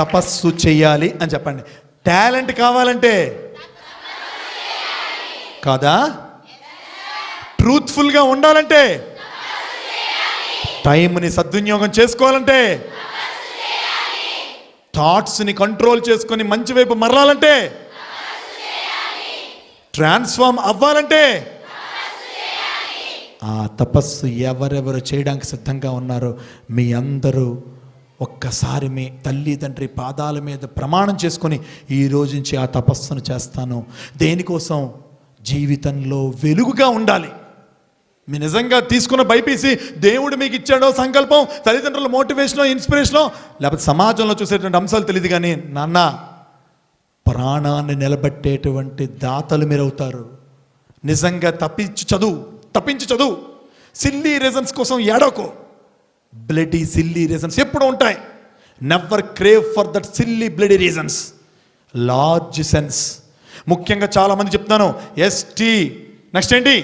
తపస్సు చేయాలి అని చెప్పండి. టాలెంట్ కావాలంటే కాదా? ట్రూత్ఫుల్గా ఉండాలంటే, టైంని సద్వినియోగం చేసుకోవాలంటే, థాట్స్ని కంట్రోల్ చేసుకొని మంచి వైపు మరలాలంటే, ట్రాన్స్ఫార్మ్ అవ్వాలంటే, ఆ తపస్సు ఎవరెవరు చేయడానికి సిద్ధంగా ఉన్నారో మీ అందరూ ఒక్కసారి మీ తల్లిదండ్రి పాదాల మీద ప్రమాణం చేసుకొని ఈ రోజు నుంచి ఆ తపస్సును చేస్తాను. దేనికోసం? జీవితంలో వెలుగుగా ఉండాలి. మీ నిజంగా తీసుకున్న బైపీసీ దేవుడు మీకు ఇచ్చాడో సంకల్పం, తల్లిదండ్రుల మోటివేషనో ఇన్స్పిరేషనో, లేకపోతే సమాజంలో చూసేటువంటి అంశాలు తెలియదు, కానీ నాన్న ప్రాణాన్ని నిలబెట్టేటువంటి దాతలు మీరు అవుతారు. నిజంగా తప్పించి చదువు. సిల్లీ రీజన్స్ కోసం ఏడోకో. బ్లడీ సిల్లీ రీజన్స్ ఎప్పుడు ఉంటాయి. Never crave for that silly bloody reasons. Large sense. ముఖ్యంగా చాలామంది చెప్తున్నాను ఎస్టీ, నెక్స్ట్ ఏంటి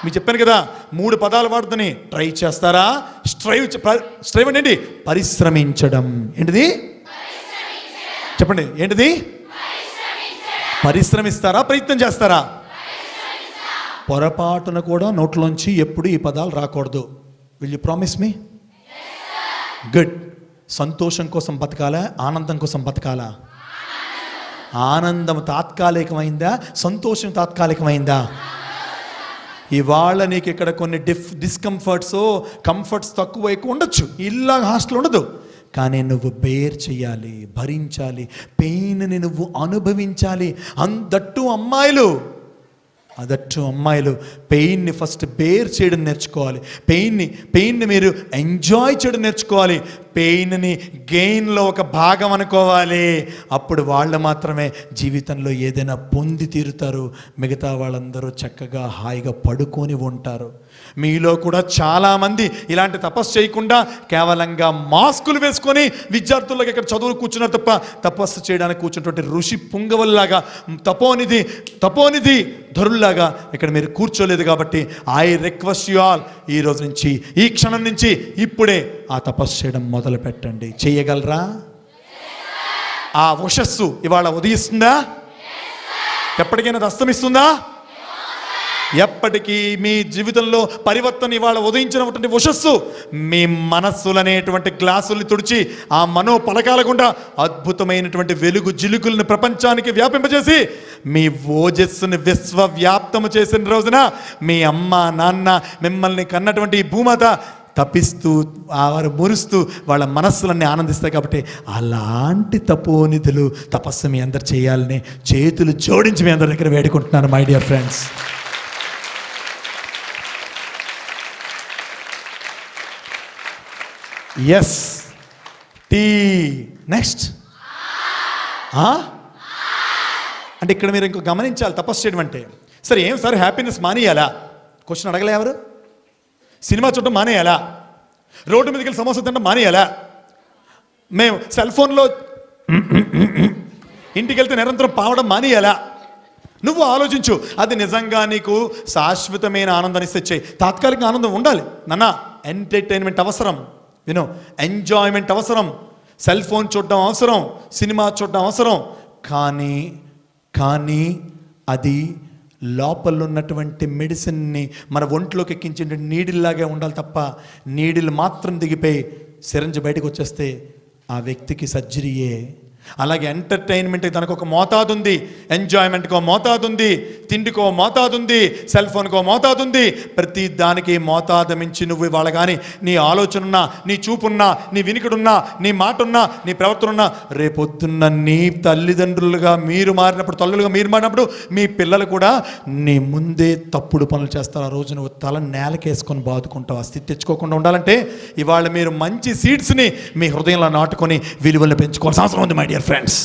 మీకు చెప్పాను కదా, 3 పదాలు వాడుతుంది. ట్రై చేస్తారా? స్ట్రైవ్ అంటే ఏంటి? పరిశ్రమించడం. ఏంటిది చెప్పండి? ఏంటిది? పరిశ్రమిస్తారా? ప్రయత్నం చేస్తారా? పొరపాటున కూడా నోట్లోంచి ఎప్పుడు ఈ పదాలు రాకూడదు. Will you promise me? Good. సంతోషం కోసం బతకాలా? ఆనందం కోసం బతకాలా? ఆనందం తాత్కాలికమైందా? సంతోషం తాత్కాలికమైందా? ఇవాళ నీకు ఇక్కడ కొన్ని డిస్కంఫర్ట్స్, కంఫర్ట్స్ తక్కువ ఎక్కువ ఉండొచ్చు. ఇల్లా హాస్టల్ ఉండదు, కానీ నువ్వు బేర్ చేయాలి, భరించాలి, పెయిన్ని నువ్వు అనుభవించాలి. అందట్టు అమ్మాయిలు పెయిన్ని ఫస్ట్ బేర్ చేయడం నేర్చుకోవాలి. పెయిన్ని మీరు ఎంజాయ్ చేయడం నేర్చుకోవాలి. పెయిన్ని గెయిన్లో ఒక భాగం అనుకోవాలి. అప్పుడు వాళ్ళు మాత్రమే జీవితంలో ఏదైనా పొంది తీరుతారు. మిగతా వాళ్ళందరూ చక్కగా హాయిగా పడుకొని ఉంటారు. మీలో కూడా చాలామంది ఇలాంటి తపస్సు చేయకుండా కేవలంగా మాస్కులు వేసుకొని విద్యార్థులకు ఇక్కడ చదువులు కూర్చున్నారు తప్ప తపస్సు చేయడానికి కూర్చున్నటువంటి ఋషి పుంగవుల్లాగా, తపోనిధి ధరుల్లాగా ఇక్కడ మీరు కూర్చోలేదు. కాబట్టి ఐ రిక్వెస్ట్ యు ఆల్, ఈ రోజు నుంచి, ఈ క్షణం నుంచి, ఇప్పుడే ఆ తపస్సు చేయడం మొదలు పెట్టండి. చేయగలరా? ఆ ఉషస్సు ఇవాళ ఉదయిస్తుందా? ఎప్పటికైనా అది అస్తమిస్తుందా? ఎప్పటికీ మీ జీవితంలో పరివర్తన ఇవాళ ఉదయించినటువంటి ఉషస్సు మీ మనస్సులనేటువంటి గ్లాసుల్ని తుడిచి ఆ మనో పలకాల గుండా అద్భుతమైనటువంటి వెలుగు జిలుగులను ప్రపంచానికి వ్యాపింపజేసి మీ ఓజస్సుని విశ్వవ్యాప్తము చేసిన రోజున మీ అమ్మ నాన్న మిమ్మల్ని కన్నటువంటి ఈ భూమాత తపిస్తూ వారు మురుస్తూ వాళ్ళ మనస్సులన్నీ ఆనందిస్తాయి. కాబట్టి అలాంటి తపోనిధులు తపస్సు మీ అందరు చేయాలని చేతులు జోడించి మీ అందరి దగ్గర వేడుకుంటున్నాను my dear friends. S T. Next అంటే ఇక్కడ మీరు ఇంకో గమనించాలి. తపస్సు చేయడం అంటే సరే ఏం సార్ హ్యాపీనెస్ మానేయాలా? క్వశ్చన్ అడగలే ఎవరు? సినిమా చూడటం మానేయాలా? రోడ్డు మీదకి వెళ్ళి సమోసా తినడం మానేయాలా? మేము సెల్ ఫోన్లో ఇంటికి వెళ్తే నిరంతరం పావడం మానేయాలా? నువ్వు ఆలోచించు. అది నిజంగా నీకు శాశ్వతమైన ఆనందాన్ని ఇస్తే. తాత్కాలిక ఆనందం ఉండాలి నాన్న. ఎంటర్టైన్మెంట్ అవసరం, ఎంజాయ్మెంట్ అవసరం, సెల్ ఫోన్ చూడడం అవసరం, సినిమా చూడడం అవసరం. కానీ అది లోపల ఉన్నటువంటి మెడిసిన్ని మన ఒంట్లోకి ఎక్కించే నీడిల్లాగే ఉండాలి తప్ప నీడిల్ మాత్రం దిగిపోయి సిరంజి బయటకు వచ్చేస్తే ఆ వ్యక్తికి సర్జరీయే. అలాగే ఎంటర్టైన్మెంట్ దానికి ఒక మోతాదు ఉంది, ఎంజాయ్మెంట్కో మోతాదు ఉంది, తిండికో మోతాదు ఉంది, సెల్ ఫోన్కో మోతాదు ఉంది. ప్రతి దానికి మోతాదు మించి నువ్వు ఇవాళ కానీ నీ ఆలోచన ఉన్నా, నీ చూపున్నా, నీ వినికిడున్నా, నీ మాట ఉన్నా, నీ ప్రవర్తన ఉన్నా, రేపొద్దున్న నీ తల్లిదండ్రులుగా మీరు మారినప్పుడు, తల్లులుగా మీరు మారినప్పుడు మీ పిల్లలు కూడా నీ ముందే తప్పుడు పనులు చేస్తారు. ఆ రోజు నువ్వు తల నేలకేసుకొని బాదుకుంటావు. ఆ స్థితి తెచ్చుకోకుండా ఉండాలంటే ఇవాళ మీరు మంచి సీడ్స్ని మీ హృదయంలో నాటుకొని విలువలను పెంచుకోవాల్సిన అవసరం ఉంది మై డియర్ ఫ్రెండ్స్.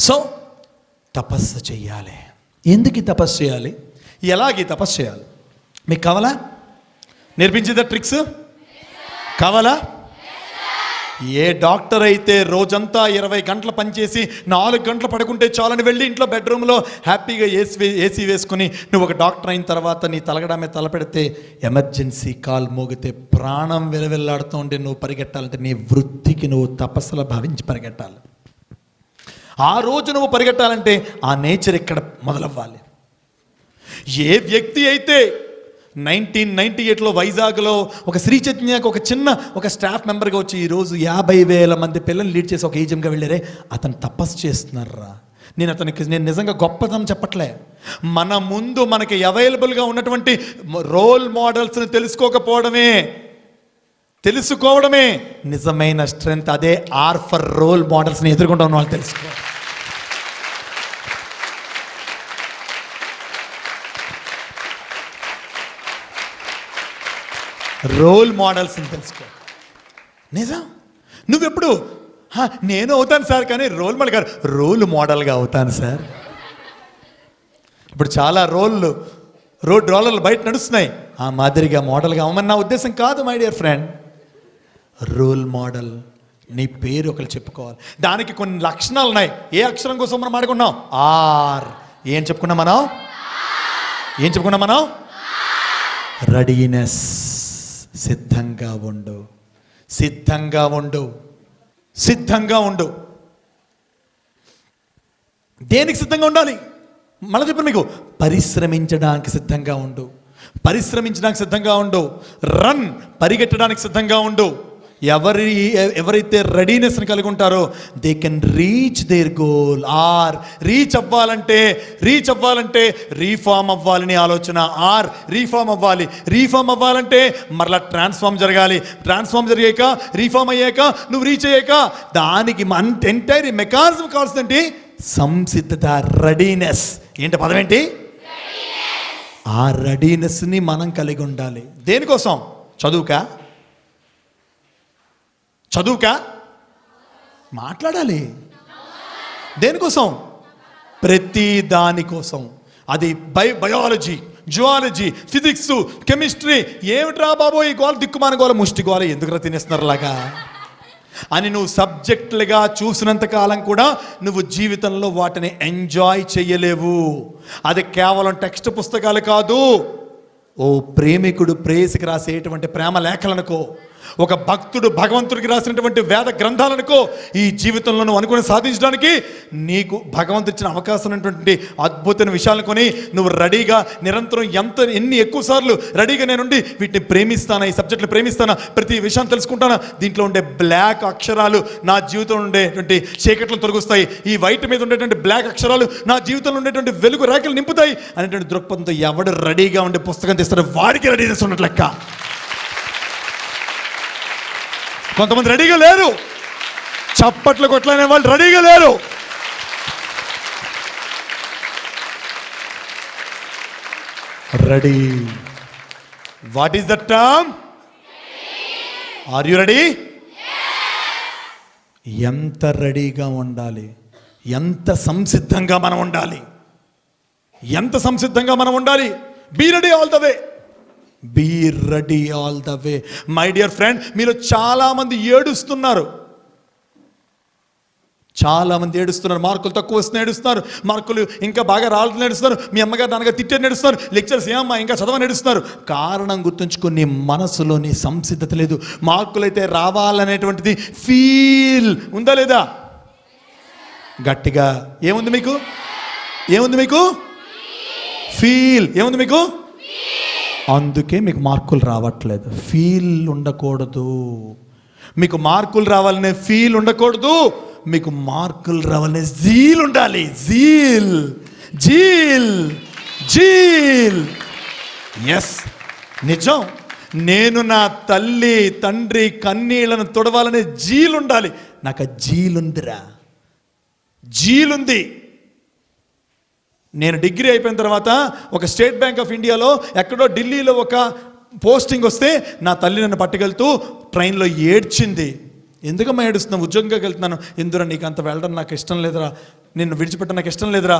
సో తపస్సు చేయాలి. ఎందుకు తపస్సు చేయాలి? ఎలాగే తపస్సు చేయాలి? మీకు కావాలా? నేర్పించేదా ట్రిక్స్? కావాలా? ఏ డాక్టర్ అయితే రోజంతా 20 గంటలు పనిచేసి 4 గంటలు పడుకుంటే చాలని వెళ్ళి ఇంట్లో బెడ్రూమ్లో హ్యాపీగా ఏసీ వేసుకుని నువ్వు ఒక డాక్టర్ అయిన తర్వాత నీ తలగడ మీద తలపెడితే ఎమర్జెన్సీ కాల్ మోగితే ప్రాణం వెలవెల్లాడుతూ ఉంటే నువ్వు పరిగెట్టాలంటే నీ వృత్తికి నువ్వు తపస్సులో భావించి పరిగెట్టాలి. ఆ రోజు నువ్వు పరిగెట్టాలంటే ఆ నేచర్ ఇక్కడ మొదలవ్వాలి. ఏ వ్యక్తి అయితే 1998లో వైజాగ్లో ఒక శ్రీ చైతన్యకు ఒక స్టాఫ్ మెంబర్గా వచ్చి ఈరోజు 50,000 మంది పిల్లల్ని లీడ్ చేసి ఒక ఏజెంట్గా వెళ్ళారే, అతను తపస్సు చేస్తున్నారా. నేను నిజంగా గొప్పతనం చెప్పట్లే. మన ముందు మనకి అవైలబుల్గా ఉన్నటువంటి రోల్ మోడల్స్ని తెలుసుకోవడమే నిజమైన స్ట్రెంగ్త్. అదే ఆర్ ఫర్ రోల్ మోడల్స్ని ఎదుర్కొంటా ఉన్న వాళ్ళు తెలుసుకో. రోల్ మోడల్స్ని తెలుసుకో. నిజం. నువ్వెప్పుడు నేను అవుతాను సార్, కానీ రోల్ మోడల్ కాదు, రోల్ మోడల్గా అవుతాను సార్. ఇప్పుడు చాలా రోడ్ రోలర్లు బయట నడుస్తున్నాయి, ఆ మాదిరిగా మోడల్గా అవ్వమని నా ఉద్దేశం కాదు my dear friend. Role model నీ పేరు ఒకరు చెప్పుకోవాలి. దానికి కొన్ని లక్షణాలు ఉన్నాయి. ఏ అక్షరం కోసం మనం ఆడుకున్నాం? ఆర్. ఏం చెప్పుకున్నాం మనం? రెడీనెస్. సిద్ధంగా ఉండు. దేనికి సిద్ధంగా ఉండాలి? మళ్ళీ చెప్పండి మీకు. పరిశ్రమించడానికి సిద్ధంగా ఉండు. రన్, పరిగెట్టడానికి సిద్ధంగా ఉండు. ఎవరైతే రెడీనెస్ని కలిగి ఉంటారో they can reach their goal. Or reach అవ్వాలంటే రీఫార్మ్ అవ్వాలని ఆలోచన. ఆర్ రీఫార్మ్ అవ్వాలంటే మరలా ట్రాన్స్ఫార్మ్ జరగాలి. ట్రాన్స్ఫార్మ్ జరిగాక, రీఫార్మ్ అయ్యాక, నువ్వు రీచ్ అయ్యాక దానికి ఎంటైర్ మెకానిజం కావాల్సిందంటే సంసిద్ధత, రెడీనెస్. ఏంటి పదం ఏంటి? ఆ రెడీనెస్ని మనం కలిగి ఉండాలి. దేనికోసం? చదువుకా మాట్లాడాలి. దేనికోసం? ప్రతి దానికోసం. అది బయాలజీ, జువాలజీ, ఫిజిక్స్, కెమిస్ట్రీ. ఏమిట్రా బాబో ఈ గోల, దిక్కుమాన గోల, ముష్టి గోల, ఎందుకురా తినేస్తున్నారు లాగా అని నువ్వు సబ్జెక్టులుగా చూసినంత కాలం కూడా నువ్వు జీవితంలో వాటిని ఎంజాయ్ చేయలేవు. అది కేవలం టెక్స్ట్ పుస్తకాలు కాదు. ఓ ప్రేమికుడు ప్రేయసికి రాసేటువంటి ప్రేమ లేఖలనుకో, ఒక భక్తుడు భగవంతుడికి రాసినటువంటి వేద గ్రంథాలనుకో, ఈ జీవితంలో నువ్వు అనుకుని సాధించడానికి నీకు భగవంతుడు ఇచ్చిన అవకాశం ఉన్నటువంటి అద్భుతమైన విషయాలను కొని నువ్వు రెడీగా నిరంతరం ఎన్ని ఎక్కువ సార్లు రెడీగా నేనుండి వీటిని ప్రేమిస్తానా, ఈ సబ్జెక్టులు ప్రేమిస్తానా, ప్రతి విషయాన్ని తెలుసుకుంటానా, దీంట్లో ఉండే బ్లాక్ అక్షరాలు నా జీవితంలో ఉండేటువంటి చీకట్లను తొలగిస్తాయి, ఈ వైట్ మీద ఉండేటువంటి బ్లాక్ అక్షరాలు నా జీవితంలో ఉండేటువంటి వెలుగు రేఖలు నింపుతాయి అనేటువంటి దృక్పథంతో ఎవడు రెడీగా ఉండే పుస్తకం తీస్తాడో వాడికి రెడీనెస్ ఉన్నట్లు లెక్క. కొంతమంది రెడీగా లేరు. చప్పట్లు కొట్లనే వాళ్ళు రెడీగా లేరు. Ready. What is the term? Are you ready? ఎంత రెడీగా ఉండాలి, ఎంత సంసిద్ధంగా మనం ఉండాలి. Be ready all the way. Be ready all the way. My dear friend, మీరు చాలామంది ఏడుస్తున్నారు. మార్కులు తక్కువ వస్తున్నాయి ఏడుస్తున్నారు, మార్కులు ఇంకా బాగా రావాలని ఏడుస్తున్నారు, మీ అమ్మగారు నాన్నగారు తిట్టారు ఏడుస్తున్నారు, లెక్చర్స్ ఏమమ్మా ఇంకా చదవని ఏడుస్తున్నారు. కారణం గుర్తుంచుకొని నీ మనసులోని సంసిద్ధత లేదు. మార్కులు అయితే రావాలనేటువంటిది ఫీల్ ఉందా లేదా? గట్టిగా ఏముంది మీకు? ఫీల్ ఏముంది మీకు? అందుకే మీకు మార్కులు రావట్లేదు. ఫీల్ ఉండకూడదు. మీకు మార్కులు రావాలనే ఫీల్ ఉండకూడదు. మీకు మార్కులు రావాలనే జీల్ ఉండాలి. జీల్. ఎస్, నిజం. నేను నా తల్లి తండ్రి కన్నీళ్లను తొడవాలనే జీల్ ఉండాలి. నాకు ఆ జీలుంది. నేను డిగ్రీ అయిపోయిన తర్వాత ఒక స్టేట్ బ్యాంక్ ఆఫ్ ఇండియాలో ఎక్కడో ఢిల్లీలో ఒక పోస్టింగ్ వస్తే నా తల్లి నన్ను పట్టుకెళ్తూ ట్రైన్లో ఏడ్చింది. ఎందుకమ్మా ఏడుస్తున్నావు? ఉద్యోగంగా వెళ్తున్నాను. ఎందురా నీకు అంత వెళ్ళడం నాకు ఇష్టం లేదురా, నిన్ను విడిచిపెట్టడం నాకు ఇష్టం లేదురా,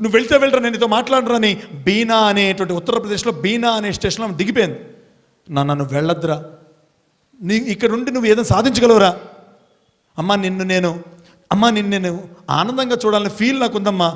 నువ్వు వెళ్తే వెళ్ళరా, నేను నీతో మాట్లాడరా అని బీనా అనేటువంటి ఉత్తరప్రదేశ్లో బీనా అనే స్టేషన్లో దిగిపోయింది. నన్ను వెళ్ళొద్దురా, ఇక్కడ ఉండి నువ్వు ఏదైనా సాధించగలవురా? నిన్ను నేను ఆనందంగా చూడాలని ఫీల్ నాకుందమ్మా.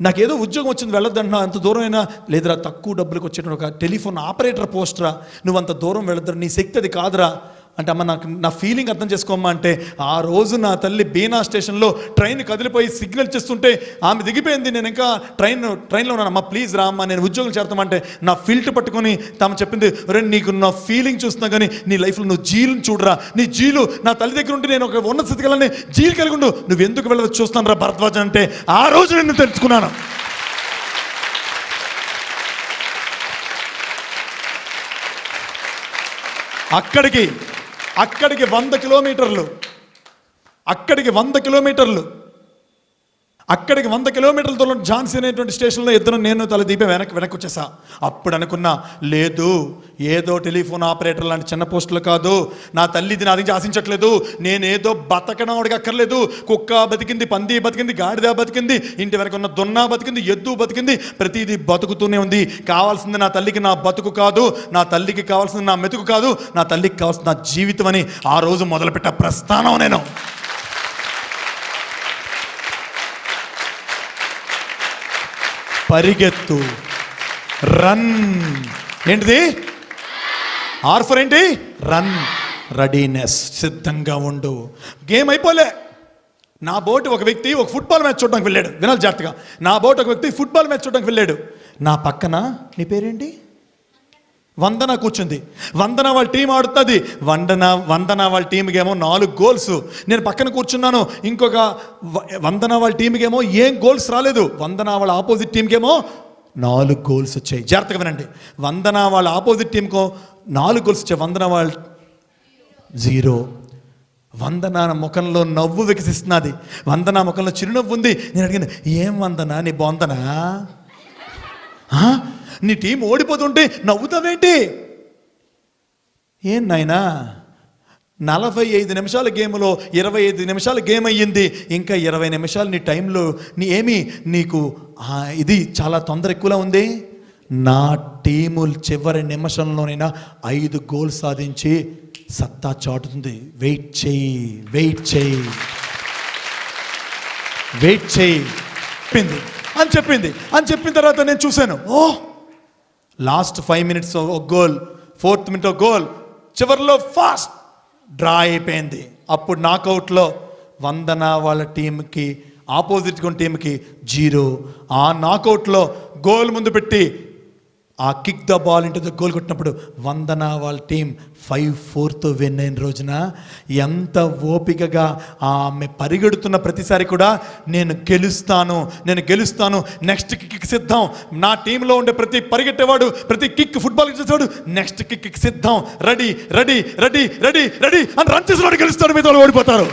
నాకేదో ఉద్యోగం వచ్చింది వెళ్ళొద్దంటున్నా, అంత దూరం అయినా లేదురా, తక్కువ డబ్బులకు వచ్చేట ఒక టెలిఫోన్ ఆపరేటర్ పోస్ట్రా, నువ్వు అంత దూరం వెళ్ళొద్దురా, నీ శక్తి అది కాదురా అంటే, నాకు నా ఫీలింగ్ అర్థం చేసుకోమ్మా అంటే, ఆ రోజు నా తల్లి బీనా స్టేషన్లో ట్రైన్ కదిలిపోయి సిగ్నల్ చేస్తుంటే ఆమె దిగిపోయింది. నేను ఇంకా ట్రైన్లో ఉన్నాను. అమ్మ ప్లీజ్ రా అమ్మ, నేను ఉద్యోగం చేస్తామంటే నా ఫిల్ట్ పట్టుకొని తాము చెప్పింది, నీకు నా ఫీలింగ్ చూస్తున్నా కానీ నీ లైఫ్లో నువ్వు జీలుని చూడరా, నీ జీలు నా తల్లి దగ్గర ఉంటే నేను ఒక ఉన్నత స్థితి కలని జీలు కలిగి ఉండు, నువ్వు ఎందుకు వెళ్ళవచ్చు చూస్తాను రా భరద్వాజ్ అంటే, ఆ రోజు నేను తెలుసుకున్నాను. అక్కడికి 100 కిలోమీటర్లు, అక్కడికి 100 కిలోమీటర్లతో ఝాన్సీ అనేటువంటి స్టేషన్లో ఇద్దరు నేను తల దీపే వెనక్కి వచ్చేసా. అప్పుడు అనుకున్నా, లేదు ఏదో టెలిఫోన్ ఆపరేటర్ లాంటి చిన్న పోస్టులు కాదు, నా తల్లి ఇది నా నుంచి ఆశించట్లేదు, నేనేదో బతకడం వాడికి అక్కర్లేదు. కుక్క బతికింది, పంది బతికింది, గాడిద బతికింది, ఇంటి వెనక ఉన్న దున్నా బతికింది, ఎద్దు బతికింది, ప్రతిదీ బతుకుతూనే ఉంది. కావాల్సింది నా తల్లికి నా బతుకు కాదు, నా తల్లికి కావాల్సింది నా మెతుకు కాదు, నా తల్లికి కావాల్సింది నా జీవితం అని ఆ రోజు మొదలుపెట్ట ప్రస్థానం నేను. పరిగెత్తు, రన్. ఏంటిది? ఆర్ఫర్ ఏంటి? రన్. రెడీనెస్, సిద్ధంగా ఉండు. గేమ్ అయిపోలే. నా బోటు ఒక వ్యక్తి ఒక ఫుట్బాల్ మ్యాచ్ చూడడానికి వెళ్ళాడు. వినాలి జాగ్రత్తగా. నా బోటు ఒక వ్యక్తి ఫుట్బాల్ మ్యాచ్ చూడడానికి వెళ్ళాడు. నా పక్కన, నీ పేరేంటి? వందన కూర్చుంది. వందన వాళ్ళ టీం ఆడుతుంది. వందన వాళ్ళ టీంకి ఏమో 4 గోల్స్. నేను పక్కన కూర్చున్నాను. ఇంకొక వందన వాళ్ళ టీంకి ఏమో ఏం గోల్స్ రాలేదు. వందన వాళ్ళ ఆపోజిట్ టీంకి ఏమో 4 గోల్స్ వచ్చాయి. జాగ్రత్తగా వినండి. వందన వాళ్ళ ఆపోజిట్ టీంకో 4 గోల్స్ వచ్చాయి, వందన వాళ్ళ 0. వందన ముఖంలో నవ్వు వికసిస్తున్నది. వందన ముఖంలో చిరునవ్వు ఉంది. నేను అడిగాను, ఏం వందన నీ బొందనా, నీ టీం ఓడిపోతుంటే నవ్వుతావేంటి? ఏం నాయనా, 45 నిమిషాల గేమ్లో 25 నిమిషాల గేమ్ అయ్యింది, ఇంకా 20 నిమిషాలు నీ టైంలో నీకు ఇది చాలా తొందర ఎక్కువలా ఉంది. నా టీము చివరి నిమిషంలోనైనా 5 గోల్ సాధించి సత్తా చాటుతుంది. వెయిట్ చేయి అని చెప్పిన తర్వాత నేను చూశాను, లాస్ట్ 5 మినిట్స్ ఒక గోల్, 4th మినిట్ ఒక గోల్, చివరిలో ఫాస్ట్ డ్రా అయిపోయింది. అప్పుడు నాకౌట్లో వందన వాళ్ళ టీంకి ఆపోజిట్ టీంకి 0. ఆ నాకౌట్లో గోల్ ముందు పెట్టి ఆ kick the ball into the goal కొట్టినప్పుడు వందన వాళ్ళ టీం 5-4తో విన్ అయిన రోజున ఎంత ఓపికగా ఆమె పరిగెడుతున్న ప్రతిసారి కూడా నేను గెలుస్తాను, నెక్స్ట్ కిక్ సిద్ధం. నా టీంలో ఉండే ప్రతి పరిగెట్టేవాడు, ప్రతి కిక్ ఫుట్బాల్ చేసేవాడు నెక్స్ట్ కిక్ సిద్ధం, రెడీ అని రన్ చేసేవాడు గెలుస్తాడు, మిగతా వాళ్ళు ఓడిపోతారు.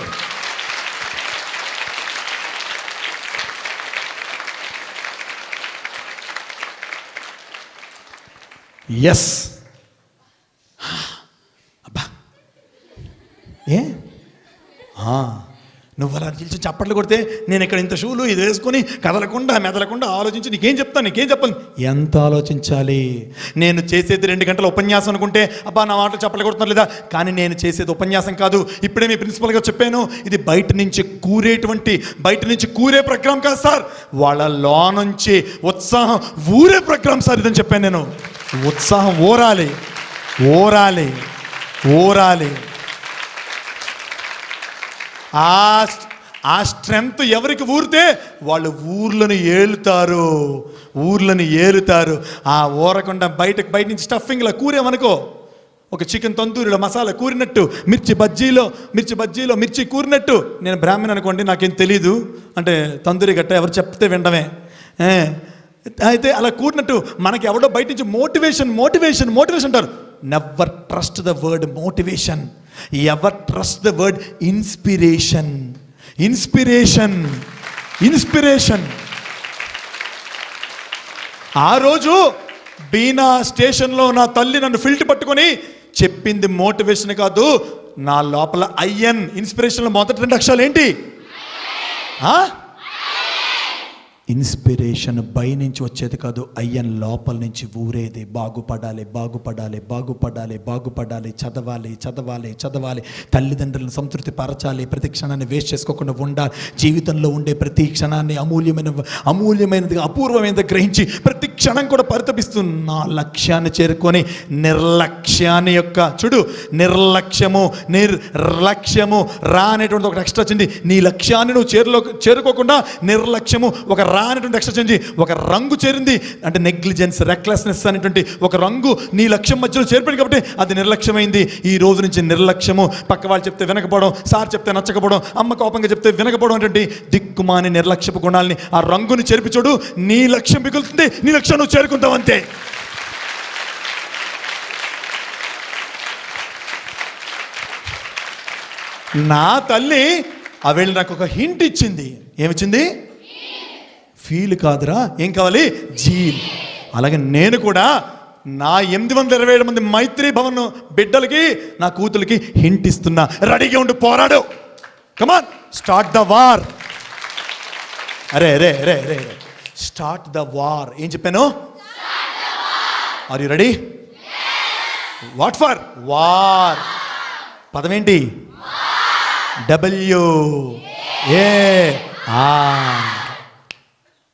ఎస్. అబ్బా నువ్వు అలా నిలిచి చప్పట్లు కొడితే నేను ఇక్కడ ఇంత షూలు ఇది వేసుకొని కదలకుండా మెదలకుండా ఆలోచించి నీకేం చెప్పాలి? ఎంత ఆలోచించాలి? నేను చేసేది 2 గంటల ఉపన్యాసం అనుకుంటే అబ్బా నా మాటలు చప్పట్లు కొడుతున్నారు లేదా, కానీ నేను చేసేది ఉపన్యాసం కాదు. ఇప్పుడే మీ ప్రిన్సిపల్గా చెప్పాను, ఇది బయట నుంచి కూరే ప్రోగ్రాం కాదు సార్, వాళ్ళ లో నుంచి ఉత్సాహం ఊరే ప్రోగ్రాం సార్ ఇదని చెప్పాను నేను. ఉత్సాహం ఊరాలి. ఆ స్ట్రెంగ్త్ ఎవరికి ఊరితే వాళ్ళు ఊర్లను ఏలుతారు. ఆ ఊరకుండా బయట నుంచి స్టఫింగ్లో కూరేమనుకో, ఒక చికెన్ తందూరిలో మసాలా కూరినట్టు, మిర్చి బజ్జీలో మిర్చి కూరినట్టు. నేను బ్రాహ్మణ్ అనుకోండి, నాకేం తెలీదు అంటే తందూరి గట్ట ఎవరు చెప్తే వినడమే. అయితే అలా కూడినట్టు మనకి ఎవడో బయట నుంచి మోటివేషన్ అంటారు. Never trust the word motivation, ever trust the word inspiration. ఆ రోజు బీనా స్టేషన్లో నా తల్లి నన్ను ఫిల్ట్ పట్టుకొని చెప్పింది మోటివేషన్ కాదు, నా లోపల IN. ఇన్స్పిరేషన్లో మొదటి 2 అక్షరాలు ఏంటి? ఇన్స్పిరేషన్ బయ నుంచి వచ్చేది కాదు, అయ్యన్ లోపల నుంచి ఊరేది. బాగుపడాలి, బాగుపడాలి, బాగుపడాలి, బాగుపడాలి, చదవాలి, చదవాలి, చదవాలి, తల్లిదండ్రులను సంతృప్తి పరచాలి, ప్రతి క్షణాన్ని వేస్ట్ చేసుకోకుండా ఉండాలి, జీవితంలో ఉండే ప్రతి క్షణాన్ని అమూల్యమైనది అపూర్వమైనది గ్రహించి ప్రతి క్షణం కూడా పరితపిస్తూ నా లక్ష్యాన్ని చేరుకొని నిర్లక్ష్యాన్ని యొక్క చూడు, నిర్లక్ష్యము రా అనేటువంటి ఒకటి ఎక్స్ట్రా వచ్చింది. నీ లక్ష్యాన్ని నువ్వు చేరుకోకుండా నిర్లక్ష్యము ఒక రా అనేటువంటి ఎక్స్ట్రా చేంజ్, ఒక రంగు చేరింది అంటే నెగ్లిజెన్స్, రెక్లెస్నెస్ అనేటువంటి ఒక రంగు నీ లక్ష్యం మధ్యలో చేరిపోయింది కాబట్టి అది నిర్లక్ష్యమైంది. ఈ రోజు నుంచి నిర్లక్ష్యము, పక్క వాళ్ళు చెప్తే వినకపోవడం, సార్ చెప్తే నచ్చకపోవడం, అమ్మ కోపంగా చెప్తే వినకపోవడం అనేటువంటి దిక్కుమాని నిర్లక్ష్యపు గుణాలని ఆ రంగుని చెరిపి చూడు, నీ లక్ష్యం మిగులుతుంది, నీ లక్ష్యం నువ్వు చేరుకుంటావు అంతే. నా తల్లి ఆవిడ నాకు ఒక హింట్ ఇచ్చింది. ఏమిచ్చింది? ఫీల్ కాదురా, ఏం కావాలి? జీల్. అలాగే నేను కూడా నా 827 మంది మైత్రి భవన్ బిడ్డలకి, నా కూతులకి హింట్ ఇస్తున్నా, రెడీగా ఉండి పోరాడు. Come on, start the war. అరే రే రే రే స్టార్ట్ ద వార్. ఏం చెప్పాను? Are you ready? What for? War. పదమేంటి? WAR.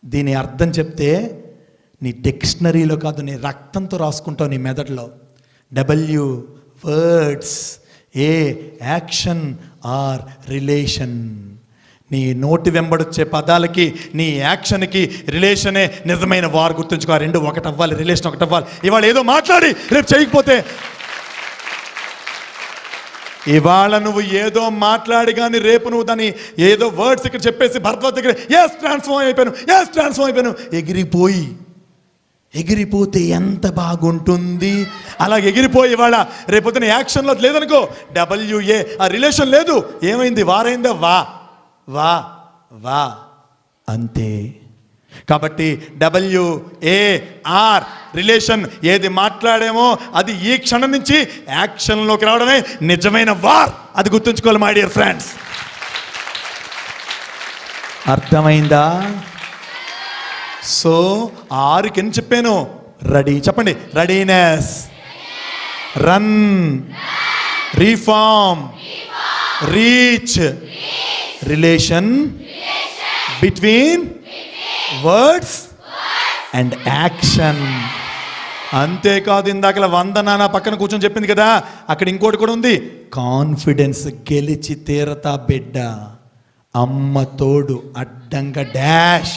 దీని అర్థం చెప్తే నీ డిక్షనరీలో కాదు, నీ రక్తంతో రాసుకుంటావు నీ మెదడులో. W words, A action, R relation. నీ నోటి వెంబడొచ్చే పదాలకి, నీ యాక్షన్కి రిలేషనే నిజమైన వార్. గుర్తుంచుకో, ఆ రెండు ఒకటి అవ్వాలి, రిలేషన్ ఒకటి అవ్వాలి. ఇవాళ ఏదో మాట్లాడి రేపు చేయకపోతే, ఇవాళ నువ్వు ఏదో మాట్లాడి కానీ రేపు నువ్వు దాన్ని ఏదో వర్డ్స్ ఇక్కడ చెప్పేసి భరద్వాజ్ దగ్గర ట్రాన్స్ఫార్మ్ అయిపోయాను ఎగిరిపోతే ఎంత బాగుంటుంది. అలాగే ఎగిరిపోయి ఇవాళ రేపొద్దున యాక్షన్లో లేదనుకో, WA ఆ రిలేషన్ లేదు, ఏమైంది? వారైందా? వా అంతే. కాబట్టి WAR రిలేషన్, ఏది మాట్లాడేమో అది ఈ క్షణం నుంచి యాక్షన్లోకి రావడమే నిజమైన వార్. అది గుర్తుంచుకోవాలి మై డియర్ ఫ్రెండ్స్. అర్థమైందా? సో 6కి ఎన్ని చెప్పాను? రెడీ, చెప్పండి. Readiness, run, reform, reach, relation between words and action. అంతేకాదు, ఇందాకలా వందన పక్కన కూర్చొని చెప్పింది కదా, అక్కడ ఇంకోటి కూడా ఉంది, కాన్ఫిడెన్స్. గెలిచి తీరతా బిడ్డ, అమ్మ తోడు, అడ్డంగా డాష్.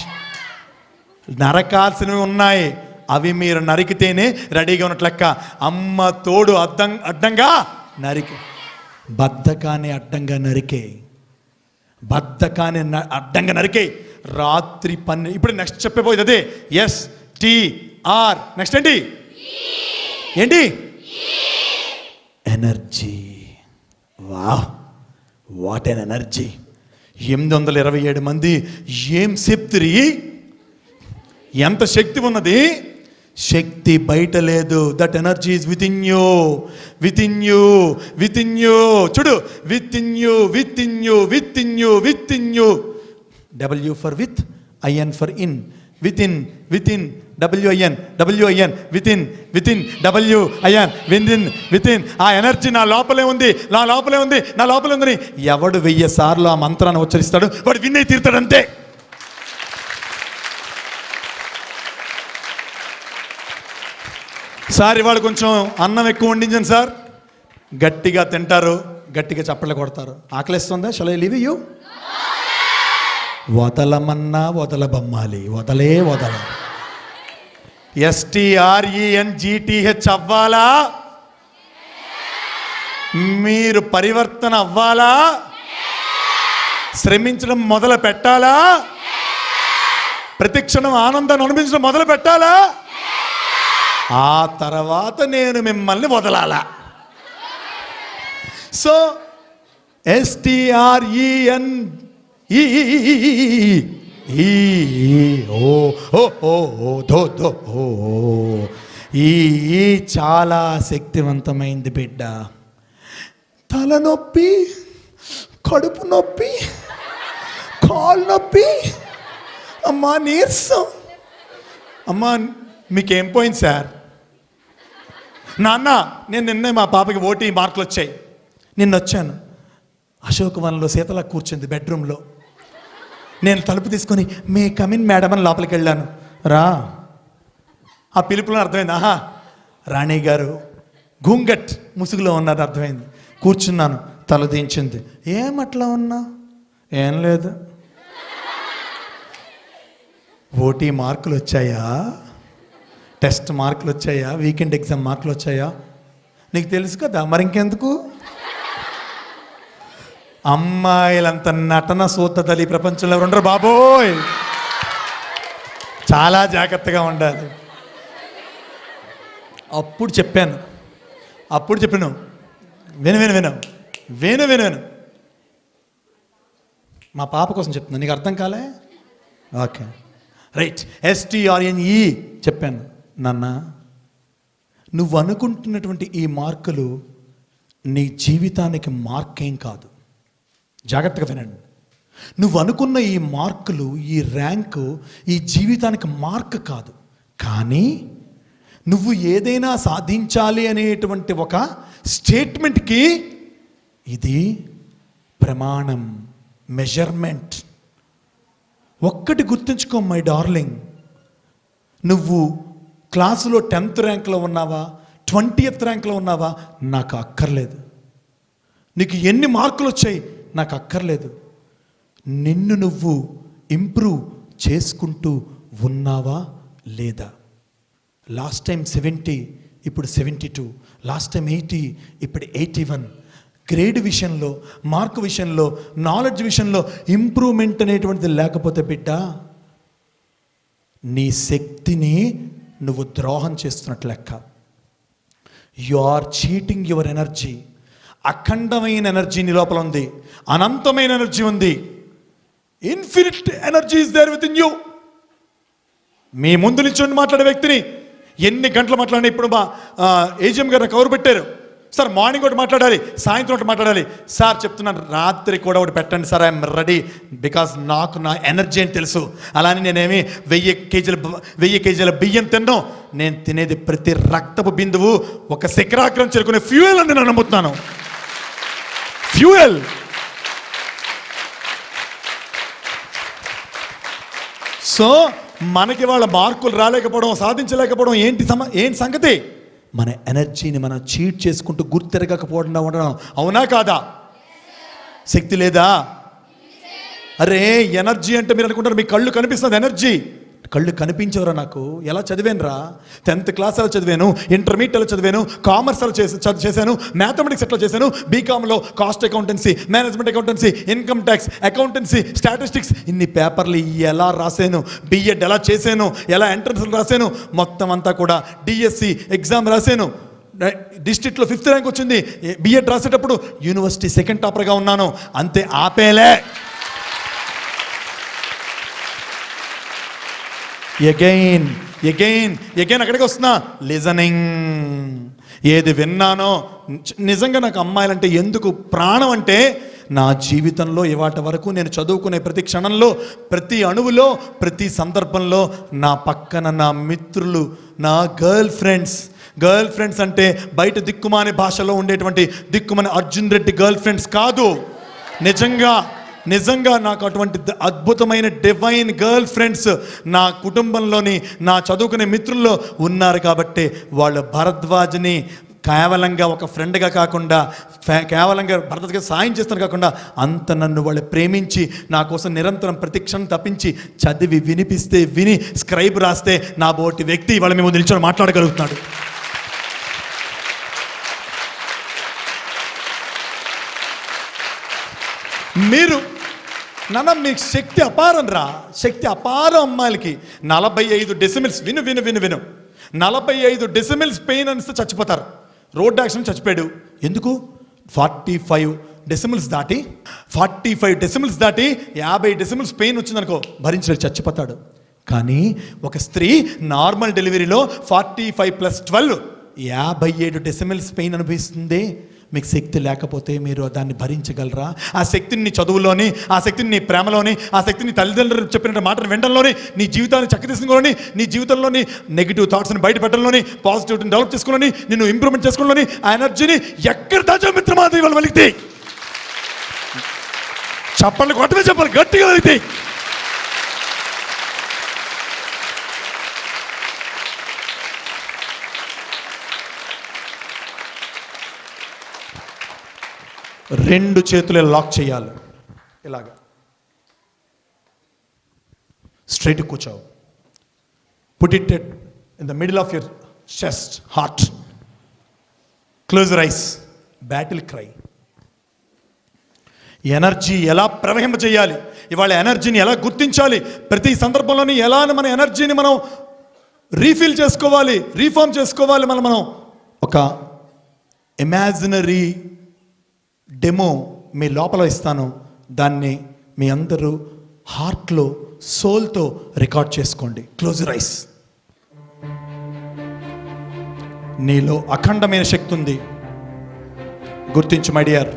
నరకాల్సినవి ఉన్నాయి, అవి మీరు నరికితేనే రెడీగా ఉన్నట్లు లెక్క. అమ్మ తోడు, అడ్డంగా నరికి, బద్ధకాన్ని అడ్డంగా నరికే, బద్ధకాన్ని అడ్డంగా నరికే. రాత్రి పని. ఇప్పుడు నెక్స్ట్ చెప్పబోయేది అదే, STR. నెక్స్ట్ ఏంటి? ఎనర్జీ. What N energy. 827 మంది ఏం చెప్తిరి, ఎంత శక్తి ఉన్నది. శక్తి బయట లేదు. That energy is within you. చూడు, within you. W for with, IN for in, within, WIN, within, within. ఆ ఎనర్జీ నా లోపలే ఉంది. ఎవడు 1000 సార్లు ఆ మంత్రాన్ని ఉచ్చరిస్తాడు వాడు విన్ అయి తీరుతాడు అంతే. సార్ ఇవాళ కొంచెం అన్నం ఎక్కువ వండించాను సార్, గట్టిగా తింటారు, గట్టిగా చప్పట్లు కొడతారు. ఆకలిస్తుందా? Shall I leave you? వదలమన్నా వదలబమ్మాలి, వదల. STRENGTH అవ్వాలా? మీరు పరివర్తన అవ్వాలా? శ్రమించడం మొదలు పెట్టాలా? ప్రతిక్షణం ఆనందాన్ని అనుభవించడం మొదలు పెట్టాలా? ఆ తర్వాత నేను మిమ్మల్ని వదలాలా? సో STRENGTH చాలా శక్తివంతమైంది బిడ్డ. తలనొప్పి, కడుపు నొప్పి, కాళ్ళు నొప్పి, అమ్మా నీరసం. అమ్మా మీకేం పోయింది సార్? నాన్న నేను నిన్నే మా పాపకి ఓటీ మార్కులు వచ్చాయి, నిన్న వచ్చాను. అశోకవనంలో శీతల కూర్చుంది బెడ్రూమ్లో. నేను తలుపు తీసుకొని మే కమిన్ మేడం అని లోపలికి వెళ్ళాను. రా. ఆ పిలుపులో అర్థమైంది, ఆహా రాణి గారు గుంగట్ ముసుగులో ఉన్నారు అర్థమైంది. కూర్చున్నాను, తల దించింది. ఏమట్లా ఉన్నా? ఏం లేదు. ఓటీ మార్కులు వచ్చాయా? టెస్ట్ మార్కులు వచ్చాయా? వీకెండ్ ఎగ్జామ్ మార్కులు వచ్చాయా? నీకు తెలుసు కదా, మరి ఇంకెందుకు? అమ్మాయిలంత నటన సూతదలి ప్రపంచంలో ఎవరు ఉండరు బాబోయ్. చాలా జాగ్రత్తగా ఉండాలి. అప్పుడు చెప్పాను విను. మా పాప కోసం చెప్తున్నా, నీకు అర్థం కాలే? Okay right. STRNE చెప్పాను. నాన్న, నువ్వు అనుకుంటున్నటువంటి ఈ మార్కులు నీ జీవితానికి మార్కేం కాదు. జాగ్రత్తగా వినండి. నువ్వు అనుకున్న ఈ మార్కులు, ఈ ర్యాంకు ఈ జీవితానికి మార్క్ కాదు. కానీ నువ్వు ఏదైనా సాధించాలి అనేటువంటి ఒక స్టేట్మెంట్కి ఇది ప్రమాణం, మెజర్మెంట్. ఒక్కటి గుర్తుంచుకో మై డార్లింగ్, నువ్వు క్లాసులో 10th ర్యాంక్లో ఉన్నావా, 20th ర్యాంక్లో ఉన్నావా, నాకు అక్కర్లేదు. నీకు ఎన్ని మార్కులు వచ్చాయి నాకు అక్కర్లేదు. నిన్ను నువ్వు ఇంప్రూవ్ చేసుకుంటూ ఉన్నావా లేదా? లాస్ట్ టైం 70, ఇప్పుడు 72. లాస్ట్ టైం 80, ఇప్పుడు 81. గ్రేడ్ విషయంలో, మార్కు విషయంలో, నాలెడ్జ్ విషయంలో ఇంప్రూవ్మెంట్ అనేటువంటిది లేకపోతే బిడ్డ, నీ శక్తిని నువ్వు ద్రోహం చేస్తున్నట్లు లెక్క. You are cheating your energy. అఖండమైన ఎనర్జీ నీ లోపల ఉంది, అనంతమైన ఎనర్జీ ఉంది. Infinite energy is there within you. మీ ముందు నిల్చొని మాట్లాడే వ్యక్తిని ఎన్ని గంటలు మాట్లాడినా, ఇప్పుడు మా ఏజిఎం గారు కవర్ పెట్టారు, సార్ మార్నింగ్ ఒకటి మాట్లాడాలి, సాయంత్రం ఒకటి మాట్లాడాలి. సార్ చెప్తున్నాను, రాత్రి కూడా ఒకటి పెట్టండి సార్, ఐఎమ్ రెడీ, బికాజ్ నాకు నా ఎనర్జీ అని తెలుసు. అలానే నేనేమి 1000 కేజీల బియ్యం తిన్నాం. నేను తినేది ప్రతి రక్తపు బిందువు ఒక శిఖరాగ్రం చేరుకునే ఫ్యూయల్ అని నేను నమ్ముతున్నాను. ఫ్యూయల్. సో మనకి వాళ్ళ మార్కులు రాలేకపోవడం, సాధించలేకపోవడం ఏంటి సంగతి? మన ఎనర్జీని మనం చీట్ చేసుకుంటూ గుర్తెరగకపోవడం ఉండడం. అవునా కాదా? శక్తి లేదా? అరే ఎనర్జీ అంటే మీరు అనుకుంటారు మీ కళ్ళు కనిపిస్తుంది ఎనర్జీ. కళ్ళు కనిపించవరా నాకు? ఎలా చదివాను రా? 10th క్లాస్ అలా చదివాను, ఇంటర్మీడియట్ అలా చదివాను, కామర్స్ అలా చేశాను, మ్యాథమెటిక్స్ ఎట్లా చేశాను, బీకామ్లో cost accountancy, management accountancy, income tax, accountancy, statistics, ఇన్ని పేపర్లు ఎలా రాశాను, బిఎడ్ ఎలా చేశాను, ఎలా ఎంట్రన్స్ రాశాను, మొత్తం అంతా కూడా డిఎస్సి ఎగ్జామ్ రాశాను. డిస్ట్రిక్ట్లో 5th ర్యాంక్ వచ్చింది. బిఎడ్ రాసేటప్పుడు యూనివర్సిటీ 2nd టాపర్గా ఉన్నాను. అంతే, ఆపేలే. ఎగైన్ అక్కడికి వస్తున్నా. లిజనింగ్. ఏది విన్నానో, నిజంగా నాకు అమ్మాయిలంటే ఎందుకు ప్రాణం అంటే, నా జీవితంలో ఇవాటి వరకు నేను చదువుకునే ప్రతి క్షణంలో, ప్రతి అణువులో, ప్రతి సందర్భంలో నా పక్కన నా మిత్రులు, నా గర్ల్ ఫ్రెండ్స్ అంటే బయట దిక్కుమానే భాషలో ఉండేటువంటి దిక్కుమానే అర్జున్ రెడ్డి గర్ల్ ఫ్రెండ్స్ కాదు. నిజంగా నాకు అటువంటి అద్భుతమైన డివైన్ గర్ల్ ఫ్రెండ్స్ నా కుటుంబంలోని, నా చదువుకునే మిత్రుల్లో ఉన్నారు. కాబట్టి వాళ్ళు భరద్వాజ్ని కేవలంగా ఒక ఫ్రెండ్గా కాకుండా, కేవలంగా భరద్వాజ్గా సాయం చేస్తాను కాకుండా, అంత నన్ను వాళ్ళు ప్రేమించి నా కోసం నిరంతరం ప్రతిక్షణం తప్పించి చదివి వినిపిస్తే విని స్క్రైబ్ రాస్తే నా బోటి వ్యక్తి వాళ్ళ మేము నిల్చొని మాట్లాడగలుగుతున్నాడు. మీరు నాన్న మీకు శక్తి అపారం రా, శక్తి అపారం. అమ్మాయిలకి 45 డెసిమిల్స్, విను 45 డెసిమిల్స్ పెయిన్ అనిస్తే చచ్చిపోతారు. రోడ్ యాక్సిడెంట్ చచ్చిపోయాడు. ఎందుకు? 45 డెసిమిల్స్ దాటి 50 డెసిమిల్స్ పెయిన్ వచ్చిందనుకో, భరించలేక చచ్చిపోతాడు. కానీ ఒక స్త్రీ నార్మల్ డెలివరీలో 45 + 12 57 డెసిమిల్స్ పెయిన్ అనుభవిస్తుంది. మీకు శక్తి లేకపోతే మీరు దాన్ని భరించగలరా? ఆ శక్తిని నీ చదువులోని, ఆ శక్తిని నీ ప్రేమలోని, ఆ శక్తిని తల్లిదండ్రులు చెప్పిన మాటను వినడంలోని, నీ జీవితాన్ని చక్కదిసుకోని, నీ జీవితంలోని నెగిటివ్ థాట్స్ని బయటపెట్టడంలోని, పాజిటివిటీని డెవలప్ చేసుకోవాలని, నిన్ను ఇంప్రూవ్మెంట్ చేసుకోవాలని, ఆ ఎనర్జీని ఎక్కడ దాచో మిత్రమా వాళ్ళు వెలిగితే చప్పట్లు కొట్టమే, చెప్పాలి గట్టిగా వెలిగితే. రెండు చేతులే లాక్ చేయాలి. ఇలాగా స్ట్రైట్ కూర్చోవు. Put it in the middle of your chest, heart. Close your eyes. Battle cry. Energy ఎలా ప్రవహింపజేయాలి, ఇవాళ ఎనర్జీని ఎలా గుర్తించాలి, ప్రతి సందర్భంలోని ఎలా మన ఎనర్జీని మనం రీఫిల్ చేసుకోవాలి, రీఫార్మ్ చేసుకోవాలి. మనం ఒక ఇమాజినరీ డెమో మీ లోపల ఇస్తాను. దాన్ని మీ అందరూ హార్ట్లో, సోల్తో రికార్డ్ చేసుకోండి. Close your ice. నీలో అఖండమైన శక్తి ఉంది. గుర్తించు మై డియర్.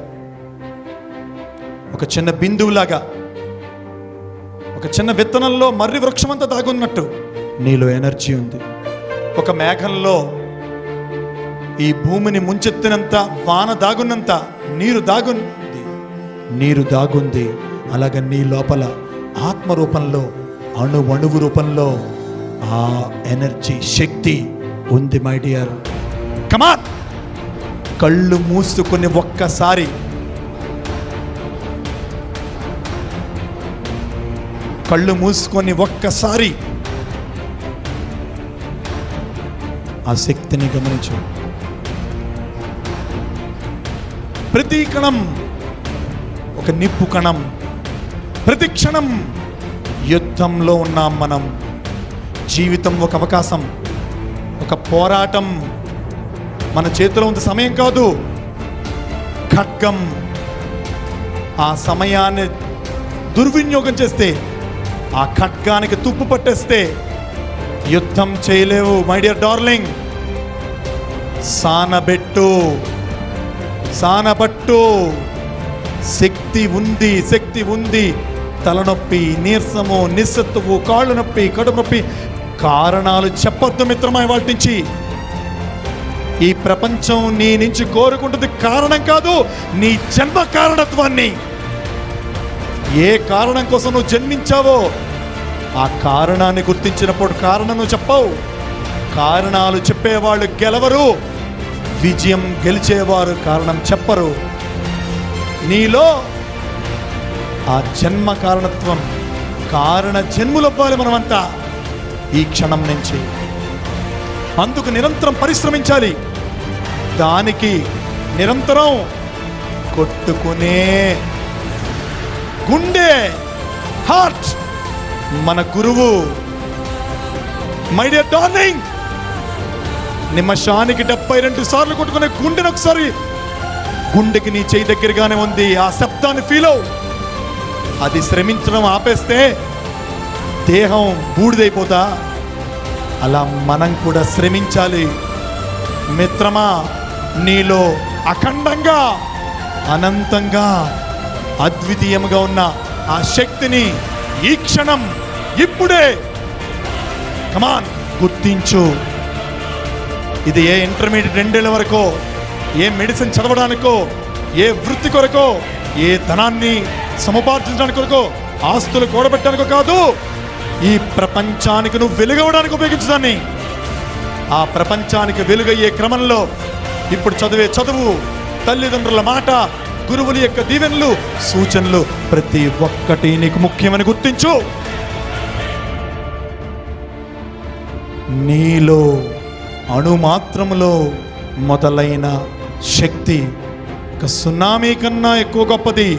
ఒక చిన్న బిందువులాగా, ఒక చిన్న విత్తనంలో మర్రి వృక్షమంతా దాగున్నట్టు నీలో ఎనర్జీ ఉంది. ఒక మేఘంలో ఈ భూమిని ముంచెత్తినంత, వాన దాగున్నంత నీరు దాగుంది. అలాగే నీ లోపల ఆత్మ రూపంలో, అణువు రూపంలో ఆ ఎనర్జీ, శక్తి ఉంది మై డియర్. కమాన్. కళ్ళు మూసుకొని ఒక్కసారి ఆ శక్తిని గమనించు. ప్రతి కణం ఒక నిప్పు కణం. ప్రతి క్షణం యుద్ధంలో ఉన్నాం మనం. జీవితం ఒక అవకాశం, ఒక పోరాటం. మన చేతిలో ఉంది సమయం కాదు, ఖడ్గం. ఆ సమయాన్ని దుర్వినియోగం చేస్తే, ఆ ఖడ్గానికి తుప్పు పట్టేస్తే యుద్ధం చేయలేవు మై డియర్ డార్లింగ్. సానబట్టు. శక్తి ఉంది. తలనొప్పి, నీరసము, నిస్సత్తువు, కాళ్ళు నొప్పి, కడుపు నొప్పి, కారణాలు చెప్పొద్దు మిత్రమా. వాటి నుంచి ఈ ప్రపంచం నీ నుంచి కోరుకుంటుంది కారణం కాదు, నీ జన్మ కారణత్వాన్ని. ఏ కారణం కోసం నువ్వు జన్మించావో ఆ కారణాన్ని గుర్తించినప్పుడు కారణం నువ్వు చెప్పవు. కారణాలు చెప్పేవాళ్ళు గెలవరు, విజయం గెలిచేవారు కారణం చెప్పరు. నీలో ఆ జన్మ కారణత్వం, కారణ జన్ములవ్వాలి మనమంతా ఈ క్షణం నుంచి. అందుకు నిరంతరం పరిశ్రమించాలి. దానికి నిరంతరం కొట్టుకునే గుండె, హార్ట్ మన గురువు. మై డియర్ డార్లింగ్, నిమిషానికి 72 సార్లు కొట్టుకునే గుండెని ఒకసారి, గుండెకి నీ చేయి దగ్గరగానే ఉంది, ఆ శబ్దాన్ని ఫీల్ అవు. అది శ్రమించడం ఆపేస్తే దేహం బూడిదైపోతా. అలా మనం కూడా శ్రమించాలి మిత్రమా. నీలో అఖండంగా, అనంతంగా, అద్వితీయంగా ఉన్న ఆ శక్తిని ఈ క్షణం, ఇప్పుడే కమాన్ గుర్తించు. ఇది ఏ ఇంటర్మీడియట్ 2 ఏళ్ల వరకో, ఏ మెడిసిన్ చదవడానికో, ఏ వృత్తి కొరకో, ఏ ధనాన్ని సముపార్జించడానికి కొరకో, ఆస్తులు కూడబెట్టడానికో కాదు. ఈ ప్రపంచానికి నువ్వు వెలుగవడానికి ఉపయోగించదాన్ని. ఆ ప్రపంచానికి వెలుగయ్యే క్రమంలో ఇప్పుడు చదివే చదువు, తల్లిదండ్రుల మాట, గురువుల యొక్క దీవెనలు, సూచనలు ప్రతి ఒక్కటి నీకు ముఖ్యమని గుర్తించు. నీలో అణుమాత్రములో మొదలైన శక్తి ఒక సునామీ కన్నా ఎక్కువ గొప్పది.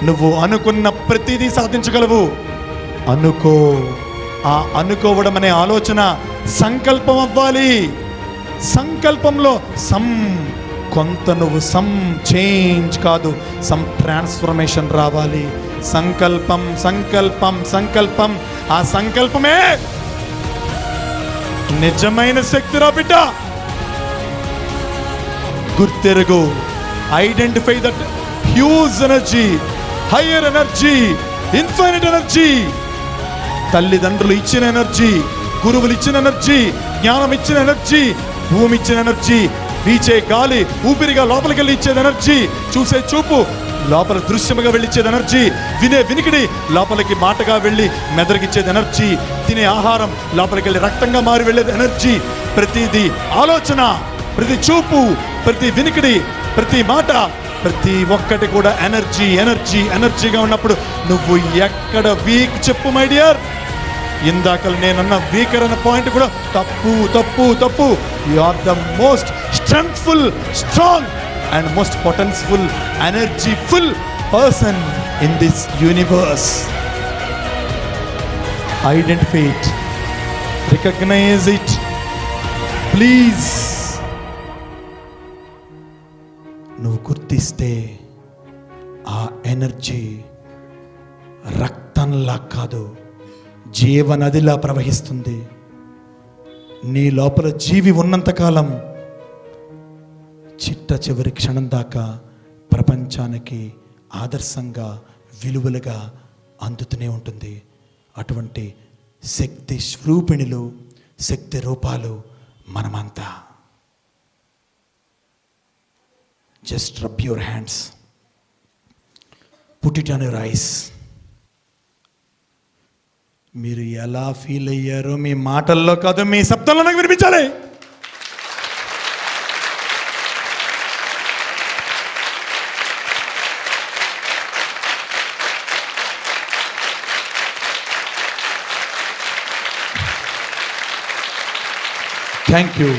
నువ్వు అనుకున్న ప్రతిదీ సాధించగలవు. అనుకో. ఆ అనుకోవడం అనే ఆలోచన సంకల్పం అవ్వాలి. సంకల్పంలో కొంత నువ్వు చేంజ్ కాదు, ట్రాన్స్ఫర్మేషన్ రావాలి. సంకల్పం సంకల్పం సంకల్పం, ఆ సంకల్పమే నిజమైన శక్తిరా బిడ్డ. గుర్తెరుగు. Identify that huge energy, higher energy, infinite energy. తల్లిదండ్రులు ఇచ్చిన ఎనర్జీ, గురువులు ఇచ్చిన ఎనర్జీ, జ్ఞానం ఇచ్చిన ఎనర్జీ, భూమి ఇచ్చిన ఎనర్జీ, వీచే గాలి ఊపిరిగా లోపలికి వెళ్ళి ఇచ్చేది ఎనర్జీ, చూసే చూపు లోపల దృశ్యముగా వెళ్ళిచ్చేది ఎనర్జీ, వినే వినికిడి లోపలికి మాటగా వెళ్ళి మెదడుకిచ్చేది ఎనర్జీ, తినే ఆహారం లోపలికి వెళ్ళి రక్తంగా మారి వెళ్ళేది ఎనర్జీ. ప్రతిదీ ఆలోచన, ప్రతి చూపు, ప్రతి వినికిడి, ప్రతి మాట, ప్రతి ఒక్కటి కూడా ఎనర్జీ ఎనర్జీ ఎనర్జీగా ఉన్నప్పుడు నువ్వు ఎక్కడ వీక్ చెప్పు మై డియర్. ఇందాక నేనన్న వీకర్ అన్న పాయింట్ కూడా తప్పు తప్పు తప్పు. You are the most strengthful, strong and most potential, energyful person in this universe. Identify it, recognise it please. నువ్వు గుర్తిస్తే ఆ ఎనర్జీ రక్తంలా కాదు, జీవనదిలా ప్రవహిస్తుంది. నీ లోపల జీవి ఉన్నంతకాలం చిట్ట చివరి క్షణం దాకా ప్రపంచానికి ఆదర్శంగా, విలువలుగా అందుతూనే ఉంటుంది. అటువంటి శక్తి స్వరూపిణులు, శక్తి రూపాలు మనమంతా. Just rub your hands, put it on your eyes. మీరు ఎలా ఫీల్ అయ్యారో మీ మాటల్లో కాదు, మీ శబ్దంలో నాకు వినిపించాలి. Thank you.